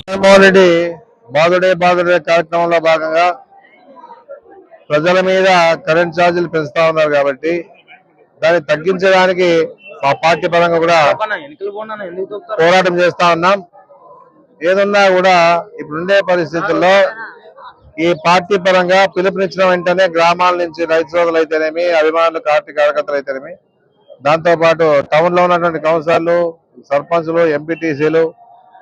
జగన్మోహన్ రెడ్డి బాదుడే బాదుడే కార్యక్రమంలో భాగంగా ప్రజల మీద కరెంట్ ఛార్జీలు పెంచుతా ఉన్నారు కాబట్టి దాన్ని తగ్గించడానికి మా పార్టీ పరంగా కూడా పోరాటం చేస్తా ఉన్నాం. ఏదన్నా కూడా ఇప్పుడుండే పరిస్థితుల్లో ఈ పార్టీ పరంగా పిలుపునిచ్చిన వెంటనే గ్రామాల నుంచి రైతు సోదరులు అయితేనేమి, అభిమానులు, పార్టీ కార్యకర్తలు అయితేనేమి, దాంతో పాటు టౌన్ లో ఉన్నటువంటి కౌన్సిలర్లు, సర్పంచ్లు, ఎంపీటీసీలు,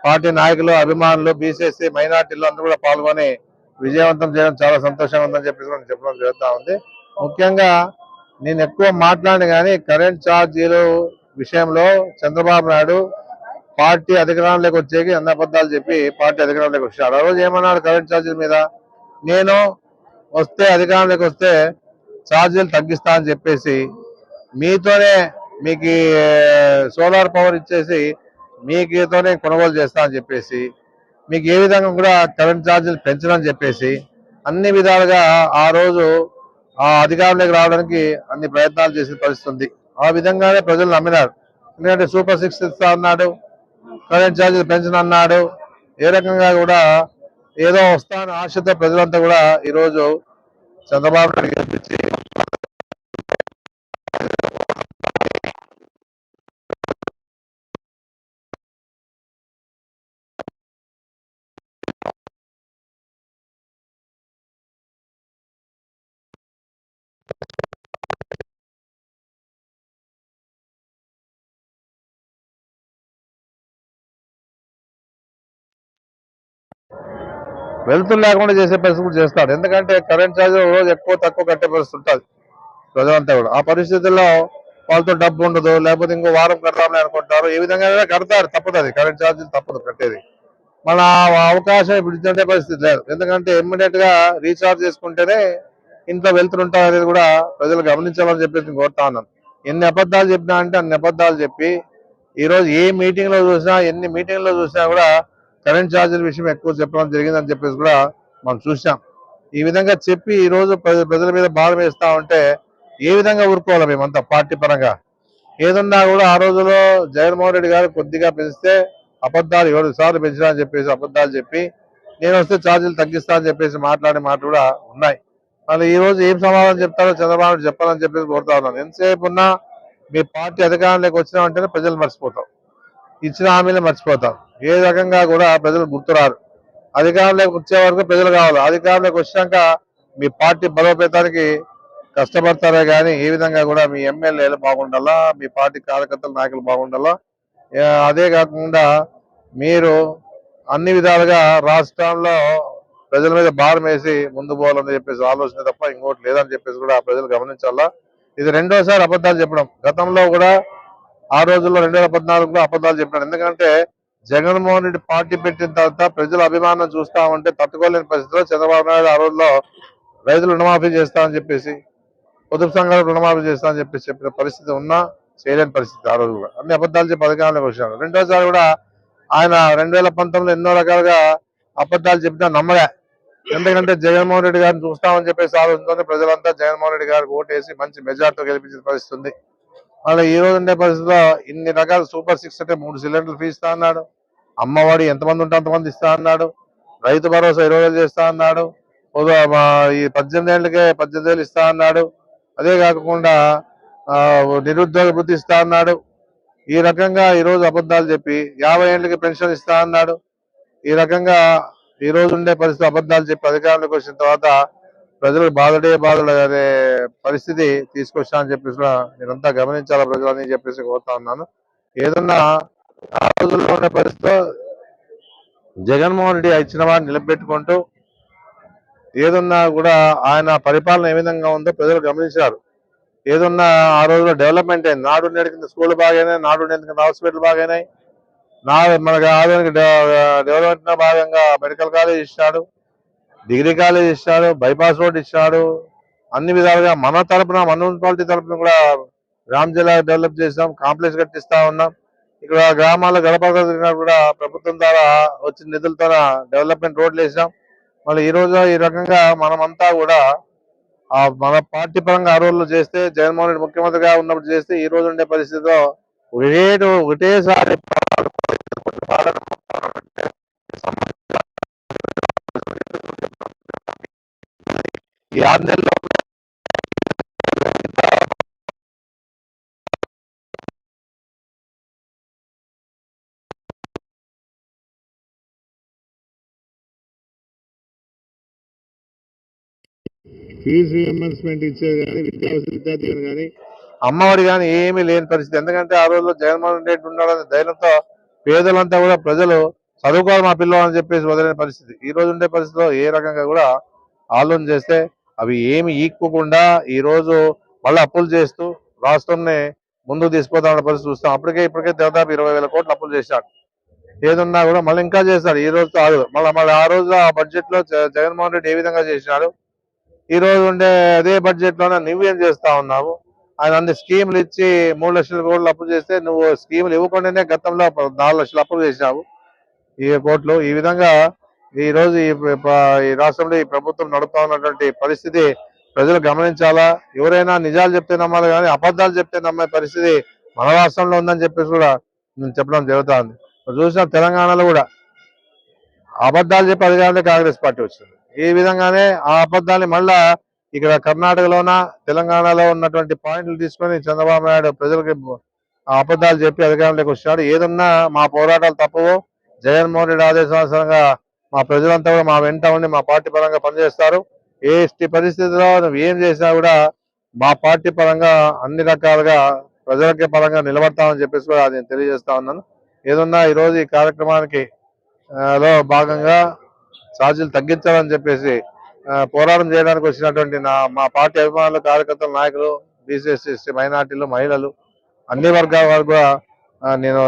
పార్టీ నాయకులు, అభిమానులు, బీసీసీ, మైనార్టీలు అందరూ కూడా పాల్గొని విజయవంతం చేయడం చాలా సంతోషంగా ఉందని చెప్పేసి చెప్పడం జరుగుతూ ఉంది. ముఖ్యంగా నేను ఎక్కువ మాట్లాడిన కానీ కరెంట్ ఛార్జీలు విషయంలో చంద్రబాబు నాయుడు పార్టీ అధికారంలోకి వచ్చేకి అన్ని అబద్ధాలు చెప్పి పార్టీ అధికారంలోకి వచ్చాడు. ఆ రోజు ఏమన్నాడు కరెంట్ ఛార్జీల మీద? నేను వస్తే అధికారంలోకి వస్తే ఛార్జీలు తగ్గిస్తా అని చెప్పేసి మీతోనే మీకు సోలార్ పవర్ ఇచ్చేసి మీతోనే కొనుగోలు చేస్తా అని చెప్పేసి మీకు ఏ విధంగా కూడా కరెంట్ ఛార్జీలు పెంచడం చెప్పేసి అన్ని విధాలుగా ఆ రోజు ఆ అధికారంలోకి రావడానికి అన్ని ప్రయత్నాలు చేసిన పరిస్థితి. ఆ విధంగానే ప్రజలు నమ్మినారు. ఎందుకంటే సూపర్ 6 ఇస్తా అన్నాడు, కరెంట్ ఛార్జీలు పెంచనన్నాడు. ఏ రకంగా కూడా ఏదో వస్తాన ఆశతో ప్రజలంతా కూడా ఈరోజు చంద్రబాబు నాయుడు గెలిపించి వెళ్తులు లేకుండా చేసే పరిస్థితి కూడా చేస్తాడు. ఎందుకంటే కరెంట్ ఛార్జీలు రోజు ఎక్కువ తక్కువ కట్టే పరిస్థితి ఉంటుంది ప్రజలంతా కూడా. ఆ పరిస్థితుల్లో వాళ్ళతో డబ్బు ఉండదు, లేకపోతే ఇంకో వారం కడతామని అనుకుంటారు. ఏ విధంగా కడతారు, తప్పదు. అది కరెంట్ ఛార్జీలు తప్పదు కట్టేది. మన అవకాశం ఇప్పుడు ఇచ్చే పరిస్థితి లేదు. ఎందుకంటే ఇమ్మీడియట్ గా రీఛార్జ్ చేసుకుంటేనే ఇంట్లో వెళ్తుంటారు అనేది కూడా ప్రజలు గమనించాలని చెప్పేసి కోరుతా ఉన్నాను. ఎన్ని అబద్ధాలు చెప్పినా అంటే అన్ని అబద్ధాలు చెప్పి ఈరోజు ఏ మీటింగ్ లో చూసినా, ఎన్ని మీటింగ్ లో చూసినా కూడా కరెంట్ ఛార్జీల విషయం ఎక్కువ చెప్పడం జరిగిందని చెప్పేసి కూడా మనం చూసాం. ఈ విధంగా చెప్పి ఈ రోజు ప్రజల మీద భారం వేస్తా ఉంటే ఏ విధంగా ఊరుకోవాలి మేమంతా పార్టీ పరంగా? ఏదన్నా కూడా ఆ రోజులో జగన్మోహన్ రెడ్డి గారు కొద్దిగా పెంచితే అబద్ధాలు 7 సార్లు పెంచినా అని చెప్పేసి అబద్ధాలు చెప్పి నేను వస్తే ఛార్జీలు తగ్గిస్తా అని చెప్పేసి మాట్లాడే మాట కూడా ఉన్నాయి. వాళ్ళు ఈ రోజు ఏం సమాధానం చెప్తారో చంద్రబాబు చెప్పాలని చెప్పేసి కోరుతా ఉన్నాను. ఎంతసేపు ఉన్నా మీ పార్టీ అధికారంలోకి వచ్చినామంటేనే ప్రజలు మర్చిపోతాం, ఇచ్చిన హామీలు మర్చిపోతాం. ఏ రకంగా కూడా ప్రజలు గుర్తురారు. అధికారంలోకి వచ్చే వరకు ప్రజలు కావాలి. అధికారంలోకి వచ్చాక మీ పార్టీ బలోపేతానికి కష్టపడతారే కానీ ఏ విధంగా కూడా మీ ఎమ్మెల్యేలు బాగుండాలా, మీ పార్టీ కార్యకర్తలు, నాయకులు బాగుండాలా. అదే కాకుండా మీరు అన్ని విధాలుగా రాష్ట్రంలో ప్రజల మీద భారం వేసి ముందు పోవాలని చెప్పేసి ఆలోచన తప్ప ఇంకోటి లేదని చెప్పేసి కూడా ప్రజలు గమనించాలా. ఇది రెండోసారి అబద్ధాలు చెప్పడం. గతంలో కూడా ఆ రోజుల్లో 2014లో అబద్ధాలు చెప్పాడు. ఎందుకంటే జగన్మోహన్ రెడ్డి పార్టీ పెట్టిన తర్వాత ప్రజల అభిమానం చూస్తా ఉంటే తట్టుకోలేని పరిస్థితిలో చంద్రబాబు నాయుడు ఆ రోజుల్లో రైతులు రుణమాఫీ చేస్తామని చెప్పేసి, పొదుపు సంఘాలకు రుణమాఫీ చేస్తామని చెప్పేసి చెప్పిన పరిస్థితి ఉన్నా చేయలేని పరిస్థితి. ఆ రోజు కూడా అన్ని అబద్ధాలు చెప్పి అధికారంలోకి వచ్చాడు. రెండోసారి కూడా ఆయన 2019లో ఎన్నో రకాలుగా అబద్ధాలు చెప్పినా నమ్మలే. ఎందుకంటే జగన్మోహన్ రెడ్డి గారిని చూస్తామని చెప్పేసి ఆలోచనతోనే ప్రజలంతా జగన్మోహన్ రెడ్డి గారికి ఓటేసి మంచి మెజార్టీతో గెలిపించిన పరిస్థితి ఉంది. అలా ఈ రోజు ఉండే పరిస్థితిలో ఇన్ని రకాల సూపర్ 6 అంటే 3 సిలిండర్లు ఫ్రీ ఇస్తా అన్నాడు. అమ్మఒడి ఎంతమంది ఉంటే అంతమంది ఇస్తా అన్నాడు. రైతు భరోసా 20,000 చేస్తా అన్నాడు. ఈ 18 ఏళ్ళకే 18,000 ఇస్తా అన్నాడు. అదే కాకుండా నిరుద్యోగ వృత్తి ఇస్తా అన్నాడు. ఈ రకంగా ఈ రోజు అబద్ధాలు చెప్పి 50 ఏళ్ళకి పెన్షన్ ఇస్తా అన్నాడు. ఈ రకంగా ఈ రోజు ఉండే పరిస్థితి అబద్ధాలు చెప్పి అధికారంలోకి వచ్చిన తర్వాత ప్రజలకు బాధుడే అనే పరిస్థితి తీసుకొచ్చా అని చెప్పేసి మీరంతా గమనించాలా ప్రజలని చెప్పేసి కోరుతా ఉన్నాను. ఏదన్నా ఆ రోజుల్లో ఉన్న పరిస్థితిలో జగన్మోహన్ రెడ్డి ఇచ్చిన వారిని నిలబెట్టుకుంటూ ఏదన్నా కూడా ఆయన పరిపాలన ఏ విధంగా ఉందో ప్రజలు గమనించారు. ఏదన్నా ఆ రోజుల్లో డెవలప్మెంట్ అయింది. నాడు నేడు కింద స్కూల్ బాగాయినాయి, నాడు నేడు కింద హాస్పిటల్ బాగాయినాయి. మనకు ఆధునిక డెవలప్మెంట్ భాగంగా మెడికల్ కాలేజ్ ఇచ్చాడు, డిగ్రీ కాలేజ్ ఇచ్చాడు, బైపాస్ రోడ్ ఇచ్చాడు. అన్ని విధాలుగా మన మున్సిపాలిటీ తరఫున కూడా గ్రామ జిల్లా డెవలప్ చేసాం, కాంప్లెక్స్ కట్టిస్తా ఉన్నాం. ఇక్కడ గ్రామాల్లో గడప కూడా ప్రభుత్వం ద్వారా వచ్చిన నిధులతో డెవలప్మెంట్ రోడ్లు వేసాం. మళ్ళీ ఈ రోజు ఈ రకంగా మనమంతా కూడా మన పార్టీ పరంగా ఆ రోజుల్లో చేస్తే, జగన్మోహన్ రెడ్డి ముఖ్యమంత్రిగా ఉన్నప్పుడు చేస్తే ఈ రోజు ఉండే పరిస్థితిలో ఒకటేసారి ఈ 6 నెలల్లో ఫీజు రియంబర్స్మెంట్ ఇచ్చేది కానీ విద్యార్థులు కానీ అమ్మఒడి కానీ ఏమీ లేని పరిస్థితి. ఎందుకంటే ఆ రోజుల్లో జగన్మోహన్ రెడ్డి ఉన్నాడనే ధైర్యంతో పేదలంతా కూడా ప్రజలు చదువుకోవాలి మా పిల్లలు అని చెప్పేసి వదిలిన పరిస్థితి. ఈ రోజు ఉండే పరిస్థితిలో ఏ రకంగా కూడా ఆలోచన చేస్తే అవి ఏమి ఈక్కోకుండా ఈ రోజు మళ్ళీ అప్పులు చేస్తూ రాష్ట్రాన్ని ముందుకు తీసుకుపోతామన్న పరిస్థితి చూస్తాం. ఇప్పటికే దాదాపు 20,000 కోట్లు అప్పులు చేశాడు. ఏదున్నా కూడా మళ్ళీ ఇంకా చేస్తాడు. ఈ రోజుతో ఆగదు. మళ్ళీ ఆ రోజు ఆ బడ్జెట్ లో జగన్మోహన్ రెడ్డి ఏ విధంగా చేసినాడు, ఈ రోజు ఉండే అదే బడ్జెట్ లోనే నువ్వేం చేస్తా ఉన్నావు? ఆయన అన్ని స్కీములు ఇచ్చి 3 లక్షల కోట్లు అప్పు చేస్తే నువ్వు స్కీములు ఇవ్వకుండానే గతంలో 4 లక్షలు అప్పు చేసినావు ఈ కోట్లు. ఈ విధంగా ఈ రోజు ఈ రాష్ట్రంలో ఈ ప్రభుత్వం నడుపుతా ఉన్నటువంటి పరిస్థితి ప్రజలు గమనించాలా. ఎవరైనా నిజాలు చెప్తే నమ్మాలి కానీ అబద్ధాలు చెప్తే నమ్మే పరిస్థితి మన రాష్ట్రంలో ఉందని చెప్పేసి కూడా నేను చెప్పడం జరుగుతా ఉంది. చూసిన తెలంగాణలో కూడా అబద్ధాలు చెప్పి అధికారంలో కాంగ్రెస్ పార్టీ వచ్చింది. ఈ విధంగానే ఆ అబద్ధాన్ని మళ్ళా ఇక్కడ కర్ణాటకలోన తెలంగాణలో ఉన్నటువంటి పాయింట్లు తీసుకొని చంద్రబాబు నాయుడు ప్రజలకి ఆ అబద్ధాలు చెప్పి అధికారంలోకి వచ్చాడు. ఏదన్నా మా పోరాటాలు తప్పవు. జగన్మోహన్ రెడ్డి ఆదేశానుసారంగా మా ప్రజలంతా కూడా మా వెంట ఉండి మా పార్టీ పరంగా పనిచేస్తారు. ఎట్టి పరిస్థితిలో నువ్వు ఏం చేసినా కూడా మా పార్టీ పరంగా అన్ని రకాలుగా ప్రజలకి పరంగా నిలబడతామని చెప్పేసి కూడా నేను తెలియజేస్తా ఉన్నాను. ఏదన్నా ఈరోజు ఈ కార్యక్రమానికి లో భాగంగా ఛార్జీలు తగ్గించాలని చెప్పేసి పోరాటం చేయడానికి వచ్చినటువంటి మా పార్టీ అభిమానులు, కార్యకర్తలు, నాయకులు, బీసీ, ఎస్సీ, మైనార్టీలు, మహిళలు, అన్ని వర్గాల వారు కూడా నేను